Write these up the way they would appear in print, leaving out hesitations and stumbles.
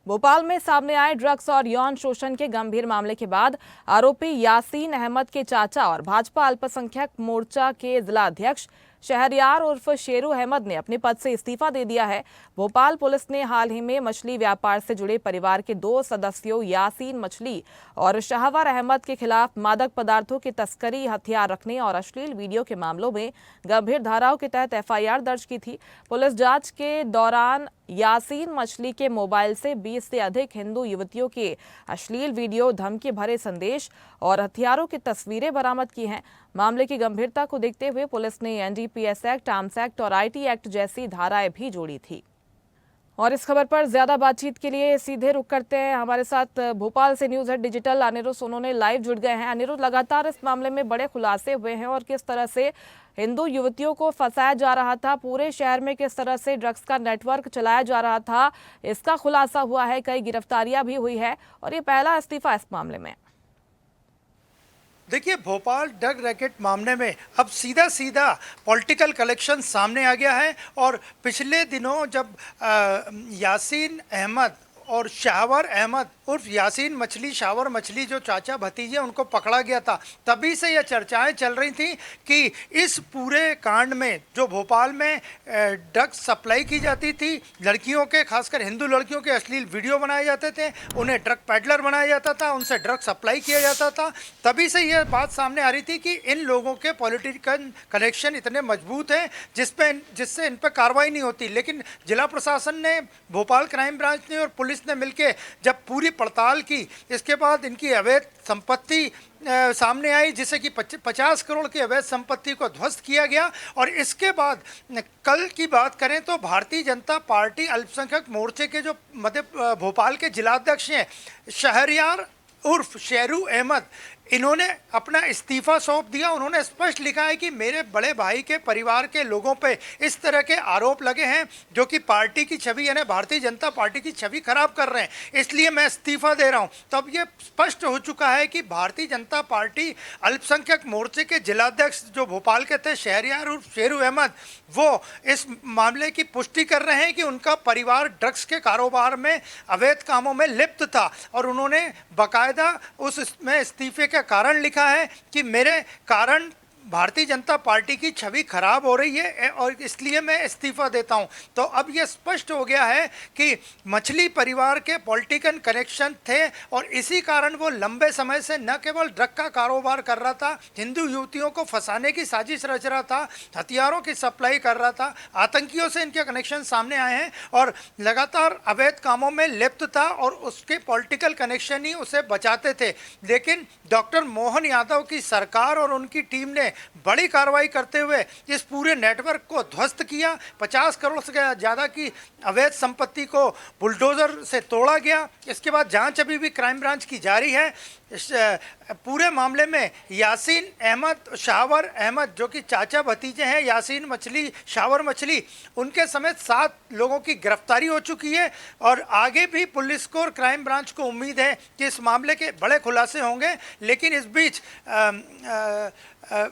भोपाल में सामने आए ड्रग्स और यौन शोषण के गंभीर मामले के बाद आरोपी यासीन अहमद के चाचा और भाजपा अल्पसंख्यक मोर्चा के जिला अध्यक्ष शहरयार उर्फ शेरू अहमद ने अपने पद से इस्तीफा दे दिया है। भोपाल पुलिस ने हाल ही में मछली व्यापार से जुड़े परिवार के 2 सदस्यों यासीन मछली और शाहवर अहमद के खिलाफ मादक पदार्थों की तस्करी, हथियार रखने और अश्लील वीडियो के मामलों में गंभीर धाराओं के तहत एफआईआर दर्ज की थी। पुलिस जांच के दौरान यासीन मछली के मोबाइल से 20 से अधिक हिंदू युवतियों के अश्लील वीडियो, धमकी भरे संदेश और हथियारों की तस्वीरें बरामद की हैं। मामले की गंभीरता को देखते हुए पुलिस ने एनडीपीएस एक्ट, आर्म्स एक्ट और आईटी एक्ट जैसी धाराएं भी जोड़ी थी। और इस खबर पर ज्यादा बातचीत के लिए सीधे रुख करते हैं। हमारे साथ भोपाल से news head digital Anirudh Sonone live जुड़ गए हैं। अनिरुद्ध, लगातार इस मामले में बड़े खुलासे हुए हैं और किस तरह से हिंदू युवतियों को फंसाया जा रहा था, पूरे शहर में किस तरह से ड्रग्स का नेटवर्क चलाया जा रहा था, इसका खुलासा हुआ है। कई गिरफ्तारियां भी हुई है और ये पहला इस्तीफा इस मामले में। देखिए, भोपाल ड्रग रैकेट मामले में अब सीधा सीधा पॉलिटिकल कलेक्शन सामने आ गया है। और पिछले दिनों जब यासीन अहमद और शाहवर अहमद उर्फ यासीन मछली, शाहवर मछली जो चाचा भतीजे उनको पकड़ा गया था, तभी से यह चर्चाएं चल रही थी कि इस पूरे कांड में जो भोपाल में ड्रग्स सप्लाई की जाती थी, लड़कियों के, खासकर हिंदू लड़कियों के अश्लील वीडियो बनाए जाते थे, उन्हें ड्रग पेडलर बनाया जाता था, उनसे ड्रग सप्लाई किया जाता था। तभी से यह बात सामने आ रही थी कि इन लोगों के पॉलिटिकल कनेक्शन इतने मजबूत हैं जिससे इन पर कार्रवाई नहीं होती। लेकिन जिला प्रशासन ने, भोपाल क्राइम ब्रांच ने और पुलिस ने मिलकर जब पूरी पड़ताल की, इसके बाद इनकी अवैध संपत्ति सामने आई, जिसे कि 50 करोड़ की अवैध संपत्ति को ध्वस्त किया गया। और इसके बाद कल की बात करें तो भारतीय जनता पार्टी अल्पसंख्यक मोर्चे के जो भोपाल के जिलाध्यक्ष हैं शहरयार उर्फ शेरू अहमद, इन्होंने अपना इस्तीफा सौंप दिया। उन्होंने स्पष्ट लिखा है कि मेरे बड़े भाई के परिवार के लोगों पे इस तरह के आरोप लगे हैं जो कि पार्टी की छवि, यानी भारतीय जनता पार्टी की छवि खराब कर रहे हैं, इसलिए मैं इस्तीफा दे रहा हूं। तब ये स्पष्ट हो चुका है कि भारतीय जनता पार्टी अल्पसंख्यक मोर्चे के जिलाध्यक्ष जो भोपाल के थे शहरयार उर्फ शेरू अहमद, वो इस मामले की पुष्टि कर रहे हैं कि उनका परिवार ड्रग्स के कारोबार में, अवैध कामों में लिप्त था। और उन्होंने बाकायदा उसमें इस्तीफे का कारण लिखा है कि मेरे कारण भारतीय जनता पार्टी की छवि खराब हो रही है और इसलिए मैं इस्तीफा देता हूं। तो अब यह स्पष्ट हो गया है कि मछली परिवार के पॉलिटिकल कनेक्शन थे और इसी कारण वो लंबे समय से न केवल ड्रग का कारोबार कर रहा था, हिंदू युवतियों को फंसाने की साजिश रच रहा था, हथियारों की सप्लाई कर रहा था, आतंकियों से इनके कनेक्शन सामने आए हैं और लगातार अवैध कामों में लिप्त था और उसके पॉलिटिकल कनेक्शन ही उसे बचाते थे। लेकिन डॉक्टर मोहन यादव की सरकार और उनकी टीम ने बड़ी कार्रवाई करते हुए इस पूरे नेटवर्क को ध्वस्त किया। 50 करोड़ से ज़्यादा की अवैध संपत्ति को बुलडोजर से तोड़ा गया। इसके बाद जांच अभी भी क्राइम ब्रांच की जारी है। पूरे मामले में यासीन अहमद, शाहवर अहमद जो कि चाचा भतीजे हैं, यासीन मछली, शाहवर मछली, उनके समेत 7 लोगों की गिरफ्तारी हो चुकी है। और आगे भी पुलिस को और क्राइम ब्रांच को उम्मीद है कि इस मामले के बड़े खुलासे होंगे। लेकिन इस बीच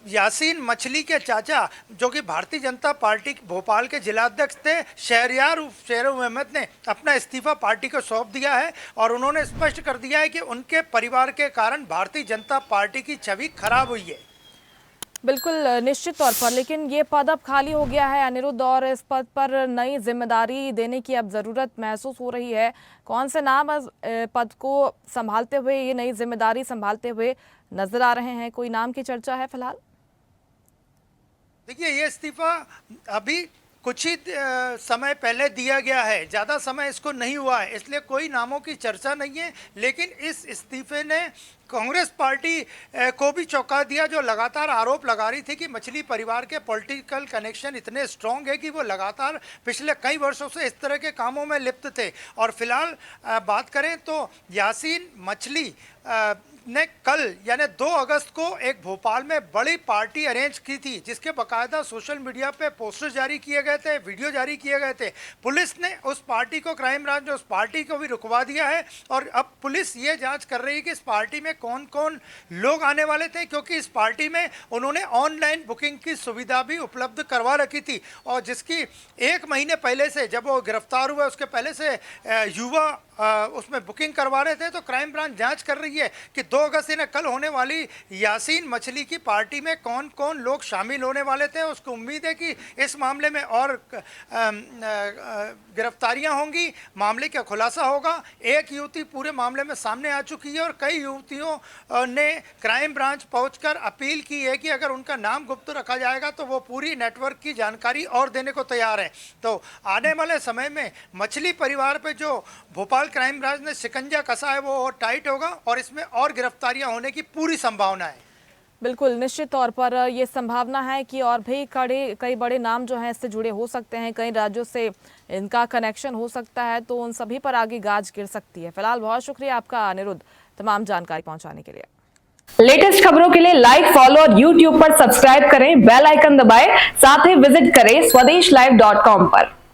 यासीन मछली के चाचा जो कि भारतीय जनता पार्टी भोपाल के जिलाध्यक्ष थे शहरयार शेरू अहमद ने अपना इस्तीफा पार्टी को सौंप दिया है और उन्होंने स्पष्ट कर दिया है कि उनके परिवार के कारण भारतीय जनता पार्टी की छवि खराब हुई है। बिल्कुल, निश्चित तौर पर। लेकिन ये पद अब खाली हो गया है अनिरुद्ध और इस पद पर नई जिम्मेदारी देने की अब ज़रूरत महसूस हो रही है। कौन से नाम पद को संभालते हुए, ये नई जिम्मेदारी संभालते हुए नजर आ रहे हैं? कोई नाम की चर्चा है फिलहाल? देखिए, ये इस्तीफा अभी कुछ ही समय पहले दिया गया है, ज़्यादा समय इसको नहीं हुआ है, इसलिए कोई नामों की चर्चा नहीं है। लेकिन इस इस्तीफे ने कांग्रेस पार्टी को भी चौंका दिया, जो लगातार आरोप लगा रही थी कि मछली परिवार के पॉलिटिकल कनेक्शन इतने स्ट्रॉन्ग है कि वो लगातार पिछले कई वर्षों से इस तरह के कामों में लिप्त थे। और फिलहाल बात करें तो यासीन मछली ने कल यानी 2 अगस्त को एक भोपाल में बड़ी पार्टी अरेंज की थी, जिसके बकायदा सोशल मीडिया पे पोस्टर जारी किए गए थे, वीडियो जारी किए गए थे। पुलिस ने उस पार्टी को, क्राइम ब्रांच ने उस पार्टी को भी रुकवा दिया है और अब पुलिस ये जांच कर रही है कि इस पार्टी में कौन कौन लोग आने वाले थे, क्योंकि इस पार्टी में उन्होंने ऑनलाइन बुकिंग की सुविधा भी उपलब्ध करवा रखी थी और जिसकी 1 महीने पहले से, जब वो गिरफ्तार हुए उसके पहले से युवा उसमें बुकिंग करवा रहे थे। तो क्राइम ब्रांच जांच कर रही है कि 2 अगस्त यानी कल होने वाली यासीन मछली की पार्टी में कौन कौन लोग शामिल होने वाले थे। उसको उम्मीद है कि इस मामले में और गिरफ्तारियां होंगी, मामले का खुलासा होगा। एक युवती पूरे मामले में सामने आ चुकी है और कई युवतियों ने क्राइम ब्रांच पहुंचकर अपील की है कि अगर उनका नाम गुप्त रखा जाएगा तो वो पूरी नेटवर्क की जानकारी और देने को तैयार है। तो आने वाले समय में मछली परिवार पे जो भोपाल क्राइम ब्रांच ने शिकंजा कसा है वो और टाइट होगा और इसमें और गिरफ्तारियां होने की पूरी संभावना है। बिल्कुल, निश्चित तौर पर ये संभावना है कि और भी कई बड़े नाम जो हैं इससे जुड़े हो सकते हैं, कई राज्यों से इनका कनेक्शन हो सकता है, तो उन सभी पर आगे गाज गिर सकती है। फिलहाल बहुत शुक्रिया आपका अनिरुद्ध, तमाम जानकारी पहुंचाने के लिए। लेटेस्ट खबरों के लिए लाइक, फॉलो और यूट्यूब पर सब्सक्राइब करें, बेल आइकन दबाएं, साथ ही विजिट करें swedeshlive.com पर।